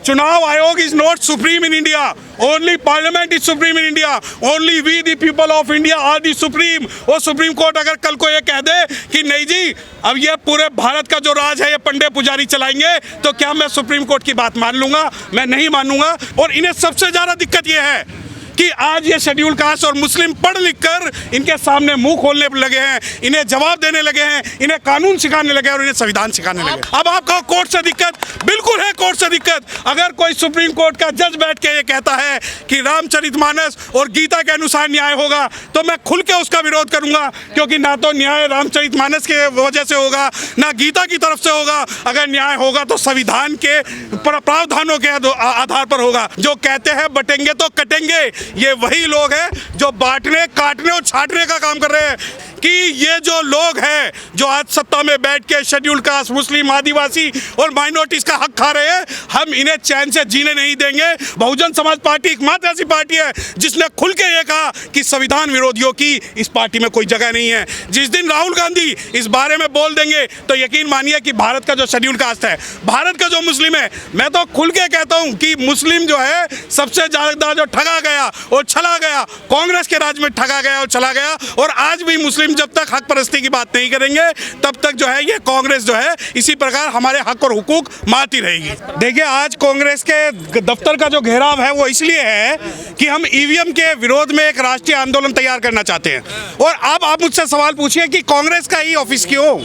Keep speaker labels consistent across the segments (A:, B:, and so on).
A: चुनाव आयोग is not supreme in India, only parliament is supreme in India, only we the people of India are the supreme. और supreme court अगर कल को ये कह दे कि नहीं जी अब ये पूरे भारत का जो राज है ये पंडे पुजारी चलाएंगे, तो क्या मैं सुप्रीम कोर्ट की बात मान लूंगा? मैं नहीं मानूंगा। और इन्हें सबसे ज्यादा दिक्कत ये है कि आज ये शेड्यूल कास्ट और मुस्लिम पढ़ लिख कर इनके सामने मुंह खोलने लगे हैं, इन्हें जवाब देने लगे हैं, इन्हें कानून सिखाने लगे और इन्हें संविधान सिखाने लगे। अब आप कहो कोर्ट से दिक्कत, बिल्कुल है कोर्ट से दिक्कत। अगर कोई सुप्रीम कोर्ट का जज बैठ के ये कहता है कि रामचरितमानस और गीता के अनुसार न्याय होगा, तो मैं खुल के उसका विरोध करूंगा, क्योंकि ना तो न्याय रामचरितमानस के वजह से होगा ना गीता की तरफ से होगा। अगर न्याय होगा तो संविधान के प्रावधानों के आधार पर होगा। जो कहते हैं बटेंगे तो कटेंगे, ये वही लोग हैं जो बांटने, काटने और छाटने का काम कर रहे हैं। कि ये जो लोग हैं जो आज सत्ता में बैठ के शेड्यूल कास्ट, मुस्लिम, आदिवासी और माइनॉरिटीज का हक खा रहे हैं, हम इन्हें चैन से जीने नहीं देंगे। बहुजन समाज पार्टी एकमात्र ऐसी पार्टी है जिसने खुल के ये कहा कि संविधान विरोधियों की इस पार्टी में कोई जगह नहीं है। जिस दिन राहुल गांधी इस बारे में बोल देंगे तो यकीन मानिए कि भारत का जो शेड्यूल कास्ट है, भारत का जो मुस्लिम है, मैं तो खुल के कहता हूं कि मुस्लिम जो है सबसे ज्यादा जो ठगा गया और चला गया, कांग्रेस के राज में ठगा गया और चला गया। और आज भी मुस्लिम जब तक हक परस्ती की बात नहीं करेंगे तब तक जो है ये कांग्रेस जो है इसी प्रकार हमारे हक और हुकूक मारती रहेगी। देखिए आज कांग्रेस के दफ्तर का जो घेराव है वो इसलिए है कि हम ईवीएम के विरोध में एक राष्ट्रीय आंदोलन तैयार करना चाहते हैं। और अब आप मुझसे सवाल पूछिए कि कांग्रेस का ही ऑफिस क्यों?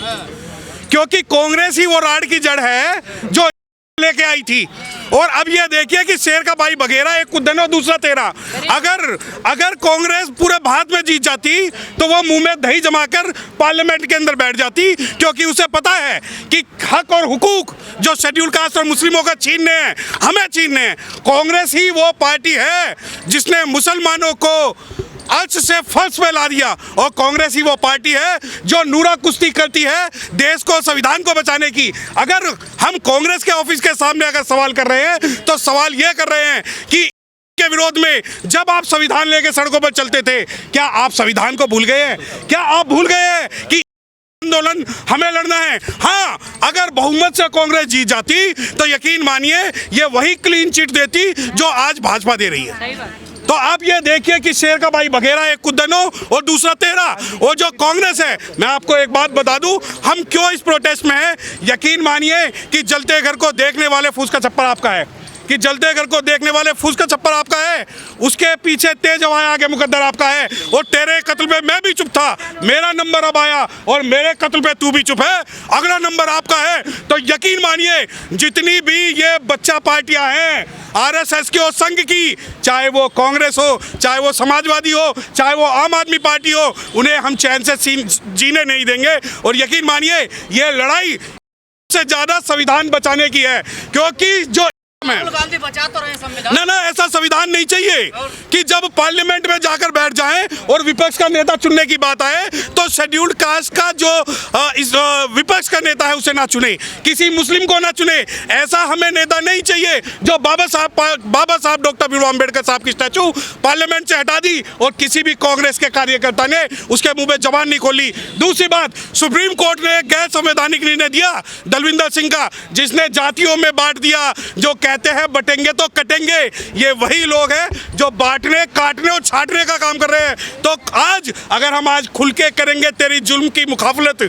A: क्योंकि कांग्रेस ही वो राड की जड़ है जो लेके आई थी। और अब ये देखिए कि शेर का भाई बघेरा, एक कुद्दन और दूसरा तेरा। अगर कांग्रेस पूरे भारत में जीत जाती तो वो मुंह में दही जमाकर पार्लियामेंट के अंदर बैठ जाती, क्योंकि उसे पता है कि हक और हुकूक जो शेड्यूल कास्ट और मुस्लिमों का छीनने हैं, हमें छीनने हैं। कांग्रेस ही वो पार्टी है जिसने मुसलमानों को अर्श से फर्श पे ला दिया, और कांग्रेस ही वो पार्टी है जो नूरा कुश्ती करती है देश को, संविधान को बचाने की। अगर हम कांग्रेस के ऑफिस के सामने अगर सवाल कर रहे हैं तो सवाल ये कर रहे हैं कि के विरोध में जब आप संविधान लेके सड़कों पर चलते थे, क्या आप संविधान को भूल गए हैं? क्या आप भूल गए हैं कि आंदोलन हमें लड़ना है? हाँ, अगर बहुमत से कांग्रेस जीत जाती तो यकीन मानिए ये वही क्लीन चिट देती जो आज भाजपा दे रही है। तो आप ये देखिए कि शेर का भाई बघेरा, एक कुद्दनो और दूसरा तेरा। और जो कांग्रेस है, मैं आपको एक बात बता दूं, हम क्यों इस प्रोटेस्ट में हैं। यकीन मानिए कि जलते घर को देखने वाले फूस का छप्पर आपका है, कि जलते घर को देखने वाले फूस का छप्पर आपका है, उसके पीछे तेज हवाएं आगे मुकद्दर आपका है। और तेरे कत्ल पे मैं भी चुप था, मेरा नंबर अब आया और मेरे कत्ल पे तू भी चुप है, अगला नंबर आपका है। तो यकीन मानिए जितनी भी ये बच्चा पार्टियां हैं आरएसएस की और संघ की, चाहे वो कांग्रेस हो, चाहे वो समाजवादी हो, चाहे वो आम आदमी पार्टी हो, उन्हें हम चैन से जीने नहीं देंगे। और यकीन मानिए ये लड़ाई से ज्यादा संविधान बचाने की है, क्योंकि जो
B: गांधी बचा तो रहे संविधान।
A: ना ऐसा संविधान नहीं चाहिए कि जब पार्लियामेंट में जाकर बैठ जाएं और विपक्ष का नेता चुनने की बात आए तो शेड्यूल्ड कास्ट का जो विपक्ष का नेता है उसे ना चुने, किसी मुस्लिम को ना चुने। ऐसा हमें नेता नहीं चाहिए जो बाबा साहब डॉक्टर भीमराव अम्बेडकर साहब की स्टैचू पार्लियामेंट से हटा दी और किसी भी कांग्रेस के कार्यकर्ता ने उसके मुंह में जबान नहीं खोली। दूसरी बात, सुप्रीम कोर्ट ने एक गैर संवैधानिक निर्णय दिया दलविंदर सिंह का, जिसने जातियों में बांट दिया। जो कहते हैं बटेंगे तो कटेंगे, ये वही लोग हैं जो बांटने, काटने और छाटने का काम कर रहे हैं। तो आज अगर हम आज खुल के करेंगे तेरी जुल्म की मुखाफलत,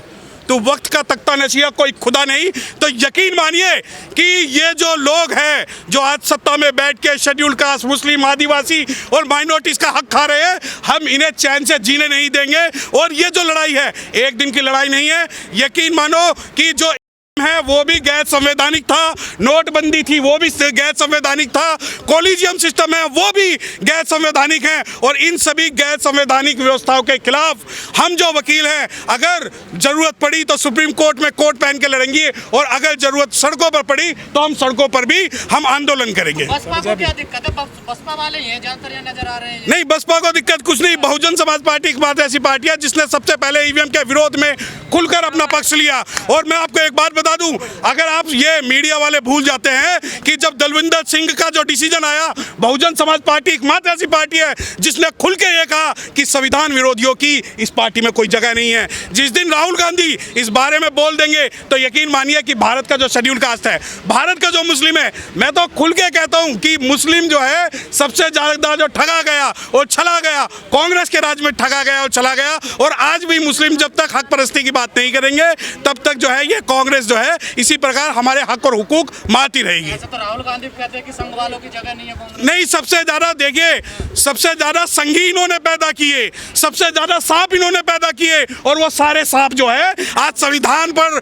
A: तो वक्त का तख्ता नशीया कोई खुदा नहीं, तो यकीन मानिए कि ये जो लोग हैं जो आज सत्ता में बैठ के शेड्यूल कास्ट, मुस्लिम, आदिवासी और माइनॉरिटीज का हक खा रहे हैं, हम इन्हें चैन से जीने नहीं देंगे। और ये जो लड़ाई है एक दिन की लड़ाई नहीं है। यकीन मानो कि जो है वो भी गैर संवैधानिक था, नोटबंदी थी वो भी गैर संवैधानिक था, कॉलेजियम सिस्टम है वो भी गैर संवैधानिक है। और इन सभी गैर संवैधानिक व्यवस्थाओं के खिलाफ हम जो वकील हैं, अगर जरूरत पड़ी तो सुप्रीम कोर्ट में कोट पहन के लड़ेंगे, और अगर जरूरत सड़कों पर पड़ी तो हम सड़कों पर भी हम आंदोलन करेंगे।
B: बसपा को क्या दिक्कत है? बसपा वाले ही हैं ज्यादातर यहाँ नजर आ रहे हैं।
A: नहीं, बसपा को दिक्कत कुछ नहीं। बहुजन समाज पार्टी एकमात्र ऐसी पार्टी है जिसने सबसे पहले ईवीएम के विरोध में खुलकर अपना पक्ष लिया। और मैं आपको एक बात बता दूं, अगर आप ये मीडिया वाले भूल जाते हैं कि जब दलविंदर सिंह का जो डिसीजन आया, बहुजन समाज पार्टी एकमात्र ऐसी पार्टी है जिसने खुल के ये कहा कि संविधान विरोधियों की इस पार्टी में कोई जगह नहीं है। जिस दिन राहुल गांधी इस बारे में बोल देंगे तो यकीन मानिए कि भारत का जो शेड्यूल कास्ट है, भारत का जो मुस्लिम है, मैं तो खुल के कहता हूं कि मुस्लिम जो है सबसे ज्यादा जो ठगा गया और चला गया, कांग्रेस के राज में ठगा गया और चला गया। और आज भी मुस्लिम जब तक हक परस्ती की बात नहीं करेंगे तब तक जो है ये कांग्रेस जो है इसी प्रकार हमारे हक और हुकूक मारती रहेगी।
B: ऐसे तो राहुल गांधी कहते हैं कि संघ वालों की जगह नहीं है कांग्रेस।
A: नहीं, सबसे ज्यादा देखिए, सबसे ज्यादा संघी इन्होंने पैदा किए, सबसे ज्यादा सांप इन्होंने पैदा किए और वो सारे सांप जो है आज संविधान पर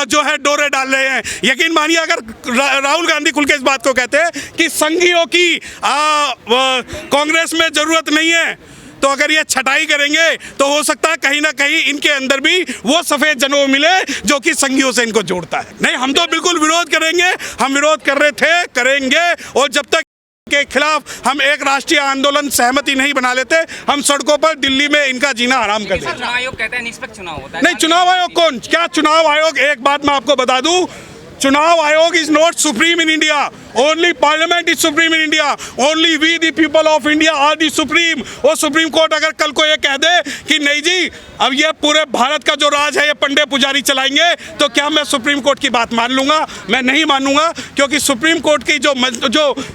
A: जो है डोरे डाल रहे हैं। यकीन मानिए अगर राहुल गांधी खुल के इस बात को कहते हैं कि संघियों की कांग्रेस में जरूरत नहीं है, तो अगर ये छटाई करेंगे तो हो सकता है कहीं ना कहीं इनके अंदर भी वो सफेद जनों मिले जो कि संघियों से इनको जोड़ता है। नहीं, हम तो बिल्कुल विरोध करेंगे, हम विरोध कर रहे थे, करेंगे, और जब तक के खिलाफ हम एक राष्ट्रीय आंदोलन सहमति नहीं बना लेते, हम सड़कों पर दिल्ली में इनका जीना आराम कर देंगे।
C: चुनाव आयोग कहता है निष्पक्ष चुनाव होता है।
A: नहीं, चुनाव आयोग कौन, क्या चुनाव आयोग, एक बात मैं आपको बता दूं, चुनाव आयोग is not supreme in India, only parliament is supreme in India, only we the people of India are the supreme. और सुप्रीम कोर्ट अगर कल को ये कह दे कि नहीं जी अब ये पूरे भारत का जो राज है ये पंडे पुजारी चलाएंगे, तो क्या मैं सुप्रीम कोर्ट की बात मान लूंगा? मैं नहीं मानूंगा, क्योंकि सुप्रीम कोर्ट की जो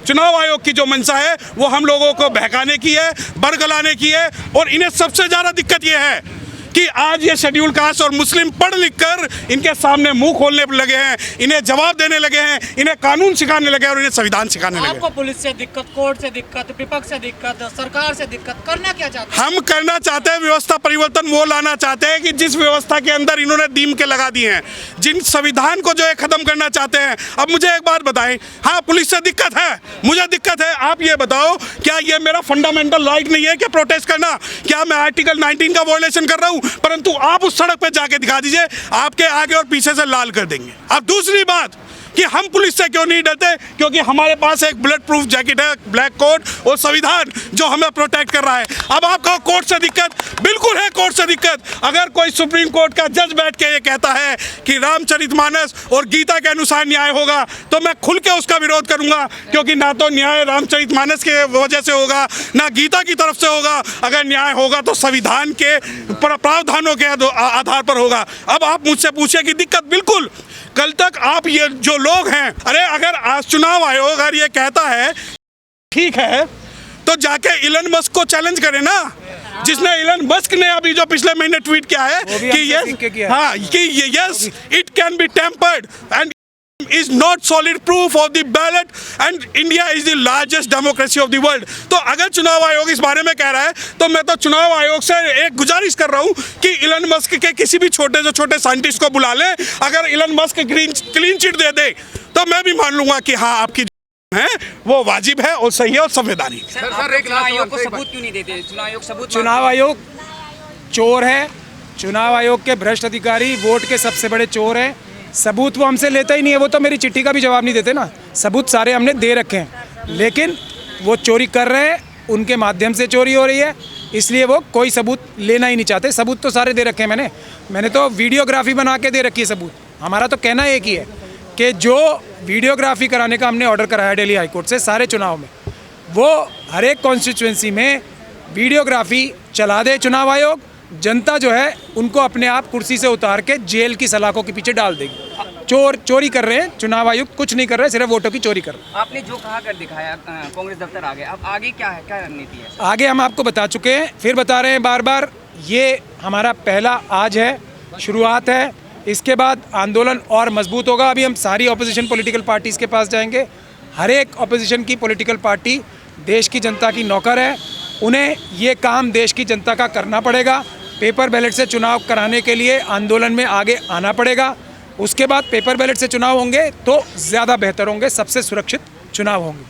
A: चुनाव आयोग की जो मंशा है वो हम लोगों को बहकाने की है, बरगलाने की है। और इन्हें सबसे ज़्यादा दिक्कत ये है कि आज ये शेड्यूल कास्ट और मुस्लिम पढ़ लिख कर इनके सामने मुंह खोलने लगे हैं, इन्हें जवाब देने लगे हैं, इन्हें कानून सिखाने लगे हैं और इन्हें संविधान सिखाने लगे।
B: आपको पुलिस से दिक्कत, कोर्ट से दिक्कत, विपक्ष से दिक्कत, सरकार से दिक्कत, करना क्या चाहते हैं?
A: हम करना चाहते हैं व्यवस्था परिवर्तन, वो लाना चाहते हैं कि जिस व्यवस्था के अंदर इन्होंने दीम के लगा दिए हैं, जिन संविधान को जो है खत्म करना चाहते हैं। अब मुझे एक बात बताएं, हाँ पुलिस से दिक्कत है, मुझे दिक्कत है, आप ये बताओ क्या ये मेरा फंडामेंटल राइट नहीं है कि प्रोटेस्ट करना? क्या मैं आर्टिकल 19 का वायलेशन कर रहा हूं? परंतु आप उस सड़क पे जाके दिखा दीजिए, आपके आगे और पीछे से लाल कर देंगे। अब दूसरी बात कि हम पुलिस से क्यों नहीं डरते, क्योंकि हमारे पास एक बुलेट प्रूफ जैकेट है, ब्लैक कोट और संविधान जो हमें प्रोटेक्ट कर रहा है। अब आपको कोर्ट से दिक्कत, बिल्कुल है कोर्ट से दिक्कत। अगर कोई सुप्रीम कोर्ट का जज बैठ के ये कहता है कि रामचरितमानस और गीता के अनुसार न्याय होगा, तो मैं खुल के उसका विरोध करूंगा, क्योंकि ना तो न्याय रामचरितमानस के वजह से होगा, ना गीता की तरफ से होगा। अगर न्याय होगा तो संविधान के प्रावधानों के आधार पर होगा। अब आप मुझसे पूछिए कि दिक्कत, बिल्कुल कल तक आप ये जो लोग हैं, अरे अगर आज चुनाव आयोग अगर ये कहता है ठीक है तो जाके इलन मस्क को चैलेंज करे ना, जिसने इलन मस्क ने अभी जो पिछले महीने ट्वीट किया है कि yes it can be tempered and is not solid proof of the ballot and India is the largest democracy of the world। तो अगर चुनाव आयोग इस बारे में कह रहा है तो मैं तो चुनाव आयोग से एक गुजारिश कर रहा हूं कि इलन मस्क के किसी भी छोटे साइंटिस्ट को बुला लें। अगर इलन मस्क क्लीन चिट दे दे तो मैं भी मान लूंगा कि हाँ आपकी है वो वाजिब है और सही है और संवैधानिक।
C: चुनाव आयोग को सबूत क्यों नहीं देते? चुनाव आयोग सबूत,
D: चुनाव आयोग चोर है, चुनाव आयोग के भ्रष्ट अधिकारी वोट के सबसे बड़े चोर हैं। सबूत वो हमसे लेता ही नहीं है, वो तो मेरी चिट्ठी का भी जवाब नहीं देते ना। सबूत सारे हमने दे रखे हैं, लेकिन वो चोरी कर रहे हैं, उनके माध्यम से चोरी हो रही है, इसलिए वो कोई सबूत लेना ही नहीं चाहते। सबूत तो सारे दे रखे हैं मैंने तो वीडियोग्राफी बना के दे रखी है सबूत। हमारा तो कहना एक ही है कि जो वीडियोग्राफी कराने का हमने ऑर्डर कराया दिल्ली हाईकोर्ट से सारे चुनाव में, वो हर एक कॉन्स्टिट्यूएंसी में वीडियोग्राफी चला दे चुनाव आयोग। जनता जो है उनको अपने आप कुर्सी से उतार के जेल की सलाखों के पीछे डाल देगी। चोरी कर रहे हैं, चुनाव आयुक्त कुछ नहीं कर रहे, सिर्फ वोटों की चोरी कर रहे हैं।
C: आपने जो कहा कर दिखाया, कांग्रेस दफ्तर आ गया, अब आगे क्या है, क्या रणनीति है?
D: आगे हम आपको बता चुके हैं, फिर बता रहे हैं बार बार, ये हमारा पहला आज है, शुरुआत है। इसके बाद आंदोलन और मजबूत होगा। अभी हम सारी ऑपोजिशन पॉलिटिकल पार्टीज़ के पास जाएंगे। हर एक ऑपोजिशन की पॉलिटिकल पार्टी देश की जनता की नौकर है, उन्हें ये काम देश की जनता का करना पड़ेगा। पेपर बैलेट से चुनाव कराने के लिए आंदोलन में आगे आना पड़ेगा। उसके बाद पेपर बैलेट से चुनाव होंगे तो ज़्यादा बेहतर होंगे, सबसे सुरक्षित चुनाव होंगे।